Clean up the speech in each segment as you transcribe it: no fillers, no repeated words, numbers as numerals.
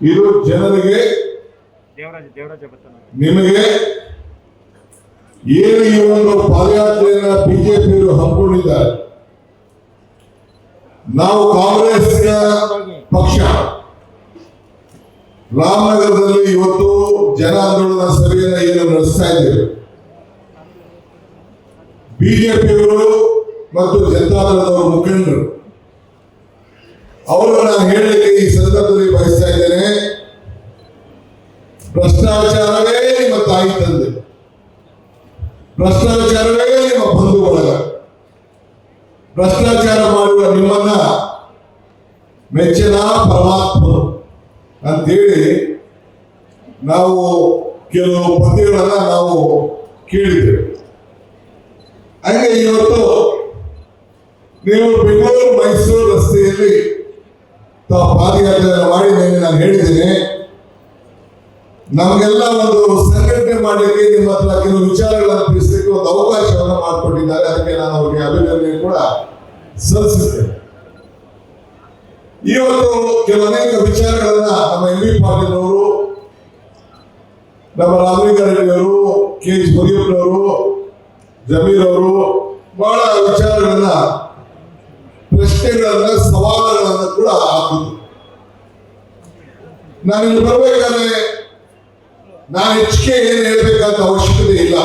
ಇದು ಜನರಿಗೆ ನಿಮಗೆ ಏನು ಈ ಒಂದು ಪಾದಯಾತ್ರೆಯನ್ನ ಬಿಜೆಪಿಯವರು ಹಮ್ಮಿಕೊಂಡಿದ್ದಾರೆ. ನಾವು ಕಾಂಗ್ರೆಸ್ ಪಕ್ಷ ರಾಮನಗರದಲ್ಲಿ ಇವತ್ತು ಜನ ಆಂದೋಲನ ಸಭೆಯನ್ನು ಏನು ನಡೆಸ್ತಾ ಇದ್ದೇವೆ. ಬಿಜೆಪಿಯವರು ಮತ್ತು ಜನತಾದಳದವರ ಮುಖಂಡರು ಅವರು ನಾನು ಹೇಳಲಿಕ್ಕೆ ಈ ಸಂದರ್ಭದಲ್ಲಿ ಬಯಸ್ತಾ ಇದ್ದೇನೆ. ಭ್ರಷ್ಟಾಚಾರವೇ ನಿಮ್ಮ ತಾಯಿ ತಂದೆ, ಭ್ರಷ್ಟಾಚಾರವೇ ನಿಮ್ಮ ಬಂಧು ಬಳಗ, ಭ್ರಷ್ಟಾಚಾರ ಮಾಡುವ ನಿಮ್ಮನ್ನ ಮೆಚ್ಚಿನ ಪರಮಾತ್ಮ ಅಂತೇಳಿ ನಾವು ಕೆಲವು ಪದ್ಯಗಳನ್ನ ನಾವು ಕೇಳಿದ್ದೇವೆ. ಹಾಗೆ ಇವತ್ತು ನೀವು ಬೆಂಗಳೂರು ಮೈಸೂರು ರಸ್ತೆಯಲ್ಲಿ ತಾವು ಪಾದಯಾತ್ರೆ ಮಾಡಿ ನಾನು ಹೇಳಿದ್ದೇನೆ. ನಮಗೆಲ್ಲ ಒಂದು ಸಂಘಟನೆ ಮಾಡಲಿಕ್ಕೆ ನಿಮ್ಮ ಹತ್ರ ಕೆಲವು ವಿಚಾರಗಳನ್ನು ತಿಳಿಸಲಿಕ್ಕೆ ಒಂದು ಅವಕಾಶವನ್ನು ಮಾಡಿಕೊಟ್ಟಿದ್ದಾರೆ. ಅದಕ್ಕೆ ನಾನು ಅವರಿಗೆ ಅಭಿನಂದನೆ ಕೂಡ ಸಲ್ಲಿಸುತ್ತೇನೆ. ಇವತ್ತು ಕೆಲವು ಅನೇಕ ವಿಚಾರಗಳನ್ನ ನಮ್ಮ ಎಂ ಬಿ ಪಾಟೀಲ್ ಅವರು, ನಮ್ಮ ರಾಮಲಿಂಗಾರೆಡ್ಡಿಯವರು, ಕೆ ಎಚ್ ಮುನಿಯಪ್ಪನವರು, ಜಮೀರ್ ಅವರು ಬಹಳ ವಿಚಾರಗಳನ್ನ, ಪ್ರಶ್ನೆಗಳನ್ನ, ಸವಾಲುಗಳನ್ನ ಕೂಡ ಹಾಕಿದ್ರು. ನಾನಿಲ್ಲಿ ಬರ್ಬೇಕಾದ್ರೆ ನಾನು ಹೆಚ್ಚಿಗೆ ಏನು ಹೇಳ್ಬೇಕಂತ ಅವಶ್ಯಕತೆ ಇಲ್ಲ.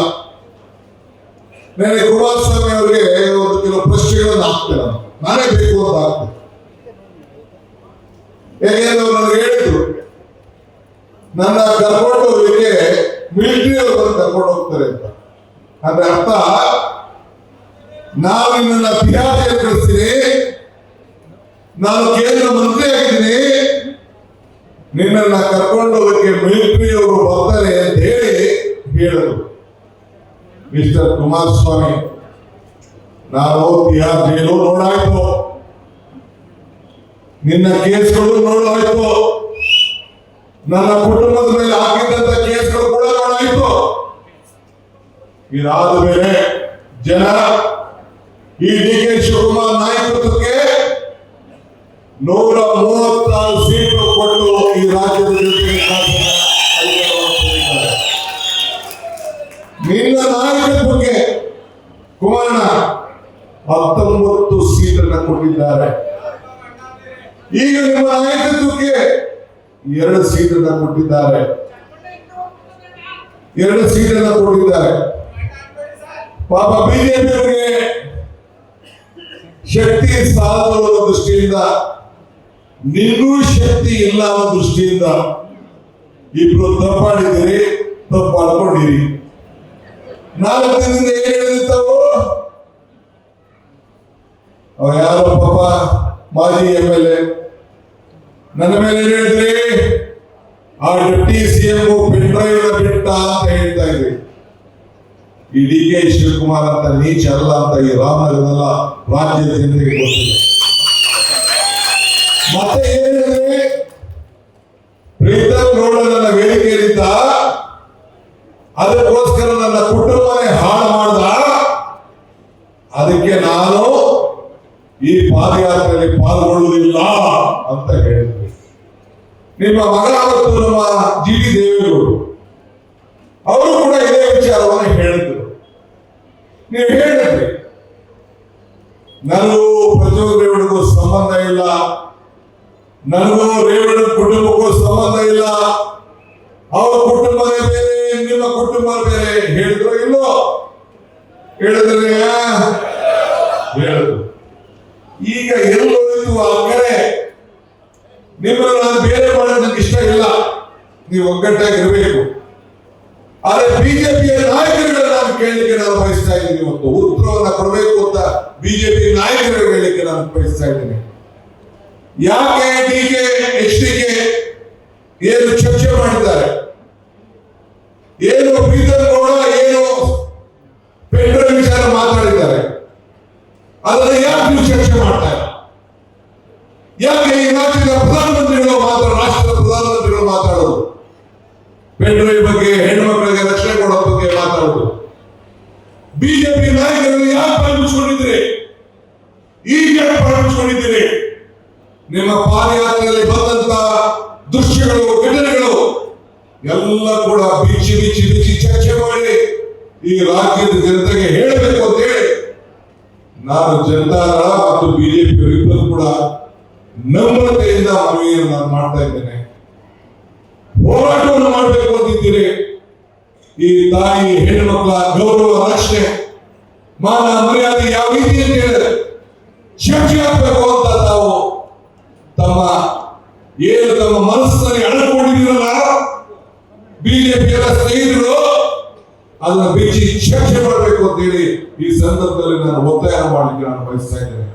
ನನಗೆ ಕುಮಾರಸ್ವಾಮಿ ಅವರಿಗೆ ಒಂದು ಕೆಲವು ಪ್ರಶ್ನೆಗಳನ್ನು ಹಾಕ್ತೇನೆ, ನಾನೇ ಬೇಕು ಅಂತ ಹಾಕ್ತೇನೆ. ಯಾಕೆಂದ್ರೆ ಅವ್ರು ನನಗೆ ಹೇಳಿದ್ರು, ನನ್ನ ಕರ್ಕೊಂಡು ಹೋಗ್ಲಿಕ್ಕೆ ಮಿಲಿಟರಿ ಅವರು ಕರ್ಕೊಂಡು ಹೋಗ್ತಾರೆ ಅಂತ. ಅಂದ್ರೆ ಅರ್ಥ, ನಾನು ನಿನ್ನ ಬಿಹಾರಿಗೆ ಕಳಿಸ್ತೀನಿ, ನಾನು ಕೇಂದ್ರ ಮಂತ್ರಿ ಆಗಿದ್ದೀನಿ, ನಿನ್ನನ್ನ ಕರ್ಕೊಂಡು ಹೋಗಕ್ಕೆ ಮಿಲಿಟರಿ ಅವರು ಬರ್ತಾರೆ ಅಂತ ಹೇಳಿದ್ರು ಮಿಸ್ಟರ್ ಕುಮಾರಸ್ವಾಮಿ. ನಾನು ಬಿಹಾರ್ ಜೈಲು ನೋಡಾಯ್ತು, ನಿನ್ನ ಕೇಸ್ಗಳು ನೋಡಾಯ್ತು, ನನ್ನ ಕುಟುಂಬದ ಮೇಲೆ ಹಾಕಿದಂತ ಕೇಸ್ಗಳು ಕೂಡ ನೋಡಾಯ್ತು. ಇದಾದ ಮೇಲೆ ಜನ ಈ ಡಿ ಕೆ ಶಿವಕುಮಾರ್ ನಾಯಕತ್ವಕ್ಕೆ 136 ಸೀಟು ಕೊಟ್ಟು ಈ ರಾಜ್ಯದ ನಿನ್ನ ನಾಯಕತ್ವಕ್ಕೆ ಕುಮಾರಣ್ಣ 19 ಸೀಟನ್ನು ಕೊಟ್ಟಿದ್ದಾರೆ. ಈಗ ನಿಮ್ಮ ನಾಯಕತ್ವಕ್ಕೆ 2 ಸೀಟನ್ನು ಕೊಟ್ಟಿದ್ದಾರೆ, 2 ಸೀಟನ್ನು ಕೊಟ್ಟಿದ್ದಾರೆ. ಪಾಪ ಬಿಜೆಪಿಯವರಿಗೆ ಶಕ್ತಿ ಸಾಲದ ದೃಷ್ಟಿಯಿಂದ, ನಿನ್ನೂ ಶಕ್ತಿ ಇಲ್ಲ ಅನ್ನೋ ದೃಷ್ಟಿಯಿಂದ ಇಬ್ರು ತಪ್ಪಾಡಿದಿರಿ, ತಪ್ಪಾಡ್ಕೊಂಡಿರಿ. 4 ದಿನದಿಂದ ಏನ್ ಹೇಳಿರ್ತಾವು, ಅವ ಯಾರೋ ಪಾಪ ಮಾಜಿ MLA ನನ್ನ ಮೇಲೆ ಏನ್ ಹೇಳಿದ್ರಿ, ಆ ಡೆಪ್ಟಿ CM ಪೆನ್ಡ್ರೈವ್ ಬಿಟ್ಟ ಅಂತ ಹೇಳ್ತಾ ಇದ್ರಿ. ಈ ಡಿ ಕೆ ಶಿವಕುಮಾರ್ ಅಂತ ನೀಚ ಅಲ್ಲ ಅಂತ ಈ ರಾಮನಗರದಲ್ಲ ರಾಜ್ಯದ ಜನತೆಗೆ ಗೊತ್ತಿದೆ. ಮತ್ತೆ ಏನಿದೆ, ಪ್ರೀತಮ್ ಗೌಡ ನನ್ನ ವೇದಿಕೆಯಲ್ಲಿದ್ದ, ಅದಕ್ಕೋಸ್ಕರ ನನ್ನ ಕುಟುಂಬನೇ ಹಾಳು ಮಾಡ್ದ, ಅದಕ್ಕೆ ನಾನು ಈ ಪಾದಯಾತ್ರೆಯಲ್ಲಿ ಪಾಲ್ಗೊಳ್ಳುವುದಿಲ್ಲ ಅಂತ ಹೇಳಿದ್ವಿ. ನಿಮ್ಮ ಮಗ ಮತ್ತು ನಮ್ಮ GD ದೇವೇಗೌಡರು ಅವರು ಕೂಡ ಇದೇ ವಿಚಾರವನ್ನು ಹೇಳಿದ್ರು. ನೀವು ಹೇಳಿದ್ರಿ, ನನಗೂ ಪ್ರಜ್ವಲ್ ರೇವಣ್ಣಗೂ ಸಂಬಂಧ ಇಲ್ಲ, ನನಗೂ ರೇವಣ್ಣ ಕುಟುಂಬಕ್ಕೂ ಸಂಬಂಧ ಇಲ್ಲ, ಅವ್ರ ಕುಟುಂಬನೇ ಬೇರೆ, ನಿಮ್ಮ ಕುಟುಂಬ ಬೇರೆ ಹೇಳಿದ್ರು ಇಲ್ಲೋ? ಹೇಳಿದ್ರೆ ಹೇಳಿದ್ರು. ಈಗ ಎಲ್ಲೋಯ್ತು ಆ ಕರೆ? ನಿಮ್ಮನ್ನು ನಾನು ಬೇರೆ ಮಾಡೋದು ನನಗೆ ಇಷ್ಟ ಇಲ್ಲ, ನೀವು ಒಗ್ಗಟ್ಟಾಗಿರ್ಬೇಕು. ಆದ್ರೆ ಬಿಜೆಪಿಯ ನಾಯಕರುಗಳನ್ನ ನಾನು ಕೇಳಲಿಕ್ಕೆ ನಾನು ಬಯಸ್ತಾ ಇದ್ದೀನಿ, ಒಂದು ಉತ್ತರವನ್ನ ಕೊಡಬೇಕು ಅಂತ ಬಿಜೆಪಿ ನಾಯಕರು ಹೇಳಲಿಕ್ಕೆ ನಾನು ಬಯಸ್ತಾ ಇದ್ದೀನಿ. ಯಾಕೆ DK HDK ಏನು ಚರ್ಚೆ ಮಾಡಿದ್ದಾರೆ, ಏನು ಪ್ರೀತಮ್ ಗೌಡ ಏನು ಪೆಟ್ರೋಲ್ ವಿಚಾರ ಮಾತಾಡಿದ್ದಾರೆ, ಅದನ್ನ ಯಾಕೆ ನೀವು ಚರ್ಚೆ ಮಾಡ್ತಾರೆ? ಯಾಕೆ ಈ ರಾಜ್ಯದ ಪ್ರಧಾನಮಂತ್ರಿಗಳು ರಾಷ್ಟ್ರದ ಪ್ರಧಾನಮಂತ್ರಿಗಳು ಮಾತಾಡೋದು ಪೆಟ್ರೋಲ್ ಬಗ್ಗೆ, ಹೆಣ್ಮಕ್ಳಿಗೆ ರಕ್ಷಣೆ ಕೊಡೋ ಬಗ್ಗೆ ಮಾತಾಡೋದು? ಬಿಜೆಪಿ ನಾಯಕರು ಯಾಕೆ ಪಾಲ್ಗೊಳ್ಳಿದ್ರಿ? ಈಗ ಯಾಕೆ ಪಾಲ್ಗೊಳ್ಳಿದ್ದೀರಿ? ನಿಮ್ಮ ಪಾದಯಾತ್ರೆಯಲ್ಲಿ ಬಂದಂತ ದೃಶ್ಯಗಳು, ಘಟನೆಗಳು ಎಲ್ಲ ಕೂಡ ಬಿಚ್ಚಿ ಬಿಚ್ಚಿ ಬಿಚ್ಚಿ ಚರ್ಚೆ ಮಾಡಿ ಈ ರಾಜ್ಯದ ಜನತೆಗೆ ಹೇಳಬೇಕು ಅಂತ ಹೇಳಿ ನಾನು ಜನತಾದಳ ಮತ್ತು ಬಿಜೆಪಿ ಇಬ್ಬರು ಕೂಡ ನಮ್ರತೆಯಿಂದ ಮನವಿಯನ್ನು ನಾನು ಮಾಡ್ತಾ ಇದ್ದೇನೆ. ಹೋರಾಟವನ್ನು ಮಾಡಬೇಕು ಅಂತಿದ್ದೀರಿ. ಈ ತಾಯಿ ಹೆಣ್ಣುಮಕ್ಕಳ ಗೌರವ, ರಕ್ಷಣೆ, ಮಾನ ಮರ್ಯಾದೆ ಯಾವ ರೀತಿ ಅಂತ ಹೇಳಿದ್ರೆ ಶಿಕ್ಷೆ ಹಾಕಬೇಕು ಅಂತ ತಾವು ತಮ್ಮ ಮನಸ್ಸಿನಲ್ಲಿ ಅಳಕೊಂಡಿದ್ದೀರಲ್ಲ, ಬಿಜೆಪಿಯ ಸ್ನೇಹಿತರು ಅದನ್ನ ಬಿಚ್ಚಿ ಚರ್ಚೆ ಮಾಡಬೇಕು ಅಂತ ಹೇಳಿ ಈ ಸಂದರ್ಭದಲ್ಲಿ ನಾನು ಒತ್ತಾಯ ಮಾಡಲಿಕ್ಕೆ ನಾನು ಬಯಸ್ತಾ ಇದ್ದೇನೆ.